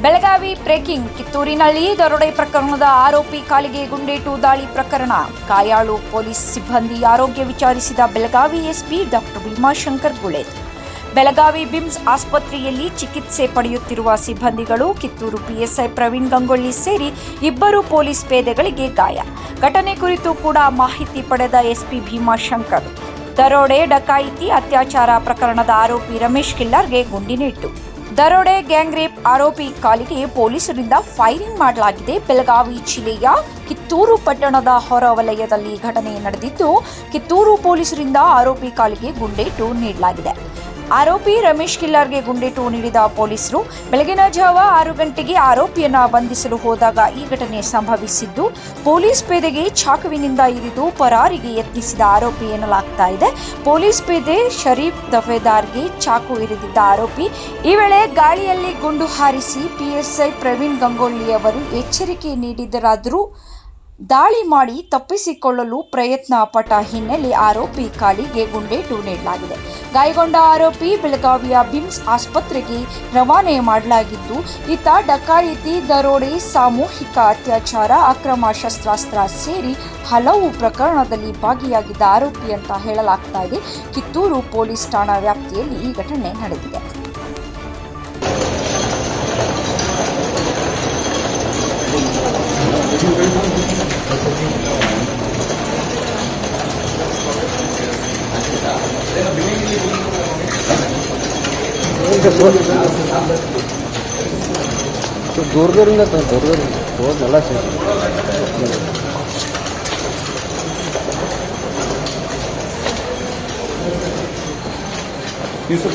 Belagavi breaking. ಕಿತ್ತೂರಿನಲ್ಲಿ ದರೋಡೆ ಪ್ರಕರಣದ ಆರೋಪಿ ಕಾಲಿಗೆ ಗುಂಡೇಟು ದಾಳಿ ಪ್ರಕರಣ. ಗಾಯಾಳು ಪೊಲೀಸ್ ಸಿಬ್ಬಂದಿ ಆರೋಗ್ಯ ವಿಚಾರಿಸಿದ Belagavi SP doctor Bhimashankar ಗುಳೇದ್. Belagavi BIMS ಆಸ್ಪತ್ರೆಯಲ್ಲಿ ಚಿಕಿತ್ಸೆ ಪಡೆಯುತ್ತಿರುವ ಸಿಬ್ಬಂದಿಗಳು ಕಿತ್ತೂರು ಪಿಎಸ್ಐ ಪ್ರವೀಣ್ ಗಂಗೊಳ್ಳಿ ಸೇರಿ ಇಬ್ಬರು ಪೊಲೀಸ್ ಪೇದೆಗಳಿಗೆ ಗಾಯ. ಘಟನೆ ಕುರಿತು ಕೂಡ ಮಾಹಿತಿ ಪಡೆದ ಎಸ್ಪಿ ಭೀಮಾಶಂಕರ್ ದರೋಡೆ, ಡಕಾಯಿತಿ, ಅತ್ಯಾಚಾರ ಪ್ರಕರಣದ ಆರೋಪಿ ರಮೇಶ್ ಕಿಲ್ಲರ್ಗೆ ಗುಂಡಿನೇಟು. ದರೋಡೆ, ಗ್ಯಾಂಗ್ ರೇಪ್ ಆರೋಪಿ ಕಾಲಿಗೆ ಪೊಲೀಸರಿಂದ ಫೈರಿಂಗ್ ಮಾಡಲಾಗಿದೆ. ಬೆಳಗಾವಿ ಜಿಲ್ಲೆಯ ಕಿತ್ತೂರು ಪಟ್ಟಣದ ಹೊರವಲಯದಲ್ಲಿ ಘಟನೆ ನಡೆದಿದ್ದು, ಕಿತ್ತೂರು ಪೊಲೀಸರಿಂದ ಆರೋಪಿ ಕಾಲಿಗೆ ಗುಂಡೇಟು ನೀಡಲಾಗಿದೆ. ಆರೋಪಿ ರಮೇಶ್ ಕಿಲ್ಲರ್ಗೆ ಗುಂಡೇಟು ನೀಡಿದ ಪೊಲೀಸರು ಬೆಳಗಿನ ಜಾವ 6 ಗಂಟೆಗೆ ಆರೋಪಿಯನ್ನ ಬಂಧಿಸಲು ಹೋದಾಗ ಈ ಘಟನೆ ಸಂಭವಿಸಿದ್ದು, ಪೊಲೀಸ್ ಪೇದೆಗೆ ಚಾಕುವಿನಿಂದ ಇರಿದು ಪರಾರಿಗೆ ಯತ್ನಿಸಿದ ಆರೋಪಿ ಎನ್ನಲಾಗ್ತಾ ಇದೆ. ಪೊಲೀಸ್ ಪೇದೆ ಶರೀಫ್ ದಫೇದಾರ್ಗೆ ಚಾಕು ಇರಿದಿದ್ದ ಆರೋಪಿ ಈ ವೇಳೆ ಗಾಳಿಯಲ್ಲಿ ಗುಂಡು ಹಾರಿಸಿ ಪಿಎಸ್ಐ ಪ್ರವೀಣ್ ಗಂಗೊಳ್ಳಿ ಅವರು ಎಚ್ಚರಿಕೆ ನೀಡಿದರಾದರೂ ದಾಳಿ ಮಾಡಿ ತಪ್ಪಿಸಿಕೊಳ್ಳಲು ಪ್ರಯತ್ನ ಪಟ್ಟ ಹಿನ್ನೆಲೆ ಆರೋಪಿ ಕಾಲಿಗೆ ಗುಂಡೇಟು ನೀಡಲಾಗಿದೆ. ಗಾಯಗೊಂಡ ಆರೋಪಿ ಬೆಳಗಾವಿಯ ಬಿಮ್ಸ್ ಆಸ್ಪತ್ರೆಗೆ ರವಾನೆ ಮಾಡಲಾಗಿದ್ದು, ಈತ ಡಕಾಯಿತಿ, ದರೋಡೆ, ಸಾಮೂಹಿಕ ಅತ್ಯಾಚಾರ, ಅಕ್ರಮ ಶಸ್ತ್ರಾಸ್ತ್ರ ಸೇರಿ ಹಲವು ಪ್ರಕರಣದಲ್ಲಿ ಭಾಗಿಯಾಗಿದ್ದ ಆರೋಪಿ ಅಂತ ಹೇಳಲಾಗ್ತಾ ಇದೆ. ಕಿತ್ತೂರು ಪೊಲೀಸ್ ಠಾಣಾ ವ್ಯಾಪ್ತಿಯಲ್ಲಿ ಈ ಘಟನೆ ನಡೆದಿದೆ. दूर मला Yusuf,